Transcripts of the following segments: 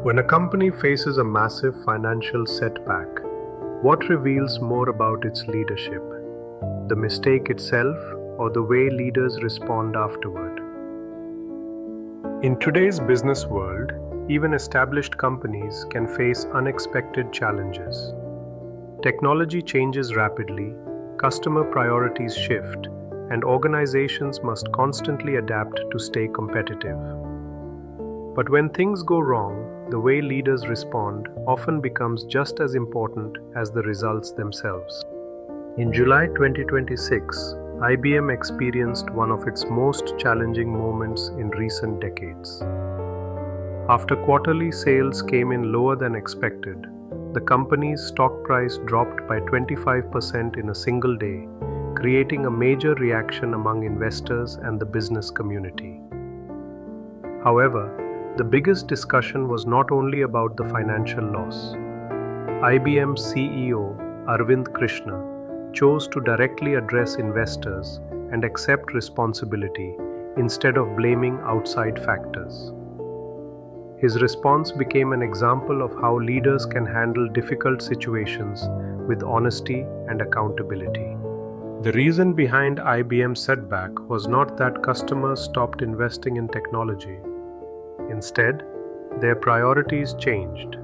When a company faces a massive financial setback, what reveals more about its leadership? The mistake itself or the way leaders respond afterward? In today's business world, even established companies can face unexpected challenges. Technology changes rapidly, customer priorities shift, and organizations must constantly adapt to stay competitive. But when things go wrong, the way leaders respond often becomes just as important as the results themselves. In July 2026, IBM experienced one of its most challenging moments in recent decades. After quarterly sales came in lower than expected, the company's stock price dropped by 25% in a single day, creating a major reaction among investors and the business community. However, the biggest discussion was not only about the financial loss. IBM CEO Arvind Krishna chose to directly address investors and accept responsibility instead of blaming outside factors. His response became an example of how leaders can handle difficult situations with honesty and accountability. The reason behind IBM's setback was not that customers stopped investing in technology. Instead, their priorities changed.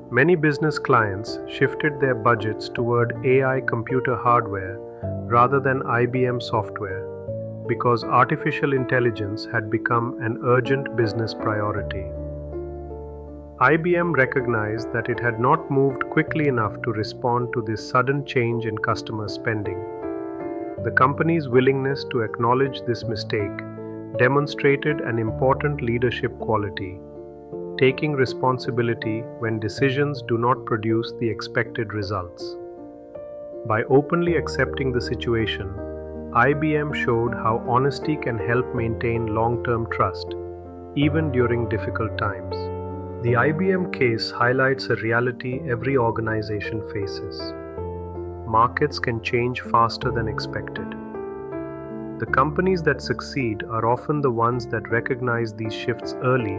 Many business clients shifted their budgets toward AI computer hardware rather than IBM software because artificial intelligence had become an urgent business priority. IBM recognized that it had not moved quickly enough to respond to this sudden change in customer spending. The company's willingness to acknowledge this mistake demonstrated an important leadership quality, taking responsibility when decisions do not produce the expected results. By openly accepting the situation, IBM showed how honesty can help maintain long-term trust, even during difficult times. The IBM case highlights a reality every organization faces. Markets can change faster than expected. The companies that succeed are often the ones that recognize these shifts early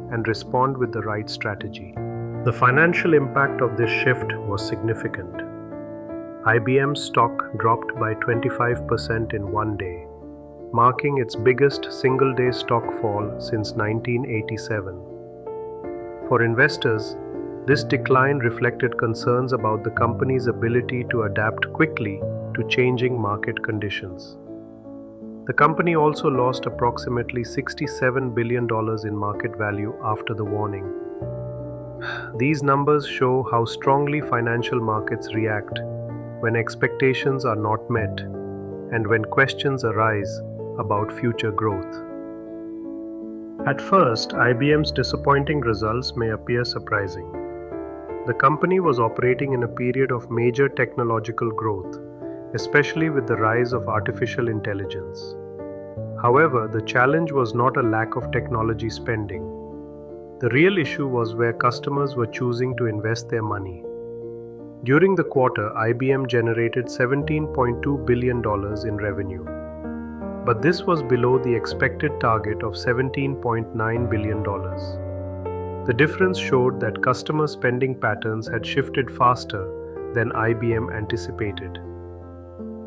and respond with the right strategy. The financial impact of this shift was significant. IBM's stock dropped by 25% in one day, marking its biggest single-day stock fall since 1987. For investors, this decline reflected concerns about the company's ability to adapt quickly to changing market conditions. The company also lost approximately $67 billion in market value after the warning. These numbers show how strongly financial markets react when expectations are not met and when questions arise about future growth. At first, IBM's disappointing results may appear surprising. The company was operating in a period of major technological growth, especially with the rise of artificial intelligence. However, the challenge was not a lack of technology spending. The real issue was where customers were choosing to invest their money. During the quarter, IBM generated $17.2 billion in revenue. But this was below the expected target of $17.9 billion. The difference showed that customer spending patterns had shifted faster than IBM anticipated.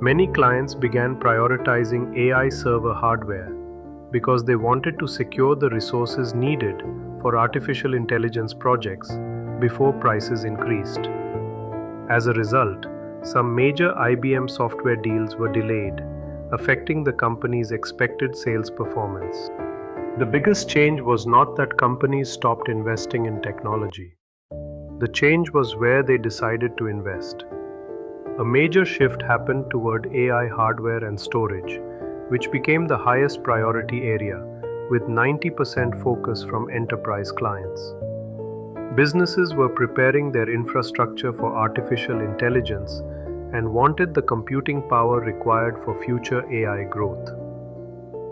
Many clients began prioritizing AI server hardware because they wanted to secure the resources needed for artificial intelligence projects before prices increased. As a result, some major IBM software deals were delayed, affecting the company's expected sales performance. The biggest change was not that companies stopped investing in technology. The change was where they decided to invest. A major shift happened toward AI hardware and storage, which became the highest priority area, with 90% focus from enterprise clients. Businesses were preparing their infrastructure for artificial intelligence and wanted the computing power required for future AI growth.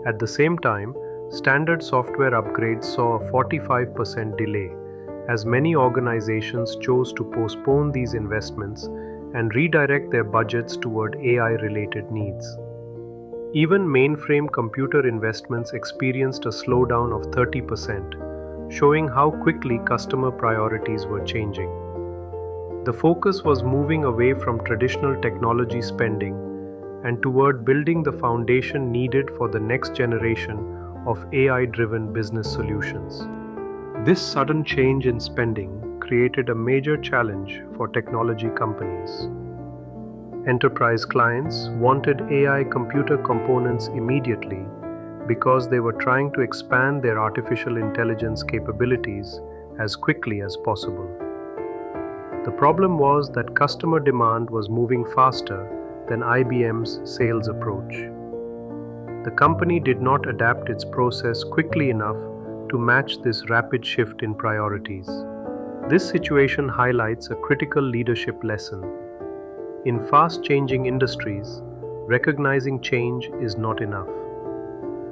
At the same time, standard software upgrades saw a 45% delay, as many organizations chose to postpone these investments and redirect their budgets toward AI-related needs. Even mainframe computer investments experienced a slowdown of 30%, showing how quickly customer priorities were changing. The focus was moving away from traditional technology spending and toward building the foundation needed for the next generation of AI-driven business solutions. This sudden change in spending created a major challenge for technology companies. Enterprise clients wanted AI computer components immediately because they were trying to expand their artificial intelligence capabilities as quickly as possible. The problem was that customer demand was moving faster than IBM's sales approach. The company did not adapt its process quickly enough to match this rapid shift in priorities. This situation highlights a critical leadership lesson. In fast-changing industries, recognizing change is not enough.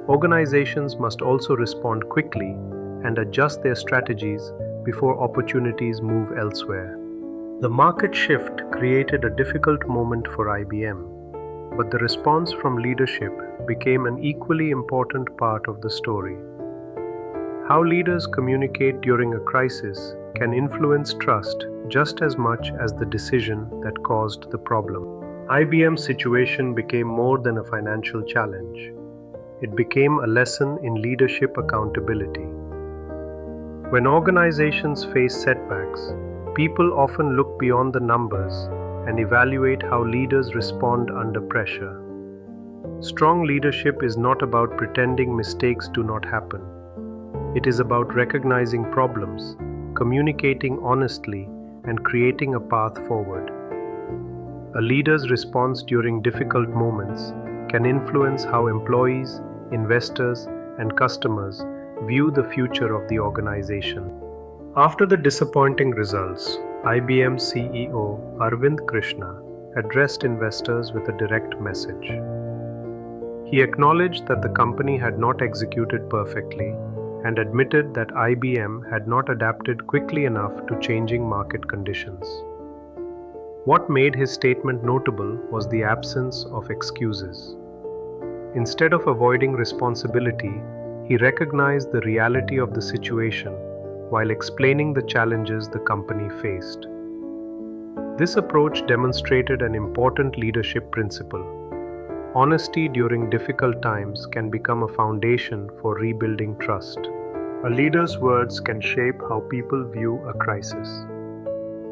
Organizations must also respond quickly and adjust their strategies before opportunities move elsewhere. The market shift created a difficult moment for IBM, but the response from leadership became an equally important part of the story. How leaders communicate during a crisis can influence trust just as much as the decision that caused the problem. IBM's situation became more than a financial challenge. It became a lesson in leadership accountability. When organizations face setbacks, people often look beyond the numbers and evaluate how leaders respond under pressure. Strong leadership is not about pretending mistakes do not happen. It is about recognizing problems, communicating honestly, and creating a path forward. A leader's response during difficult moments can influence how employees, investors, and customers view the future of the organization. After the disappointing results, IBM CEO Arvind Krishna addressed investors with a direct message. He acknowledged that the company had not executed perfectly and admitted that IBM had not adapted quickly enough to changing market conditions. What made his statement notable was the absence of excuses. Instead of avoiding responsibility, he recognized the reality of the situation while explaining the challenges the company faced. This approach demonstrated an important leadership principle. Honesty during difficult times can become a foundation for rebuilding trust. A leader's words can shape how people view a crisis.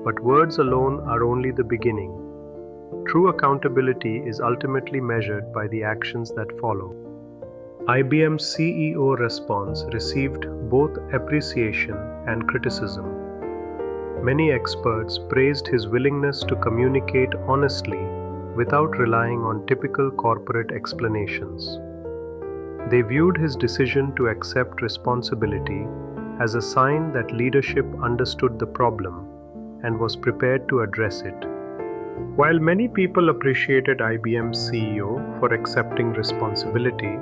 But words alone are only the beginning. True accountability is ultimately measured by the actions that follow. IBM's CEO response received both appreciation and criticism. Many experts praised his willingness to communicate honestly without relying on typical corporate explanations. They viewed his decision to accept responsibility as a sign that leadership understood the problem and was prepared to address it. While many people appreciated IBM's CEO for accepting responsibility,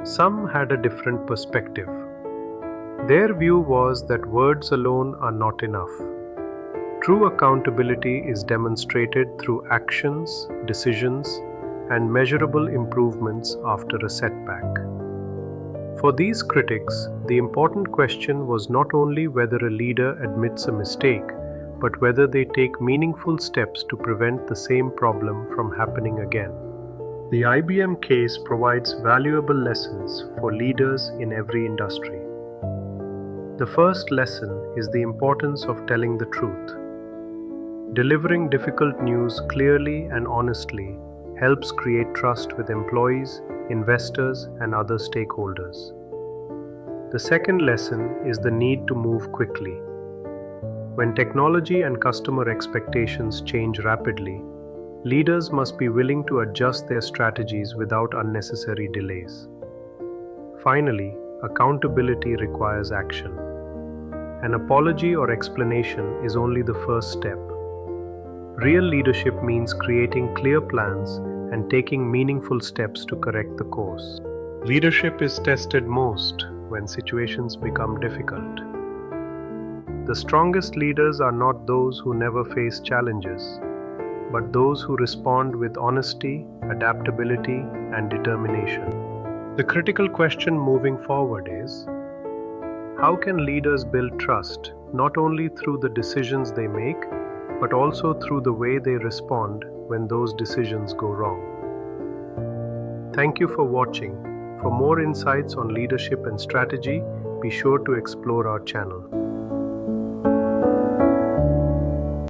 some had a different perspective. Their view was that words alone are not enough. True accountability is demonstrated through actions, decisions, and measurable improvements after a setback. For these critics, the important question was not only whether a leader admits a mistake, but whether they take meaningful steps to prevent the same problem from happening again. The IBM case provides valuable lessons for leaders in every industry. The first lesson is the importance of telling the truth. Delivering difficult news clearly and honestly helps create trust with employees, investors, and other stakeholders. The second lesson is the need to move quickly. When technology and customer expectations change rapidly, leaders must be willing to adjust their strategies without unnecessary delays. Finally, accountability requires action. An apology or explanation is only the first step. Real leadership means creating clear plans and taking meaningful steps to correct the course. Leadership is tested most when situations become difficult. The strongest leaders are not those who never face challenges, but those who respond with honesty, adaptability, and determination. The critical question moving forward is, How can leaders build trust, not only through the decisions they make, but also through the way they respond when those decisions go wrong? Thank you for watching. For more insights on leadership and strategy, be sure to explore our channel.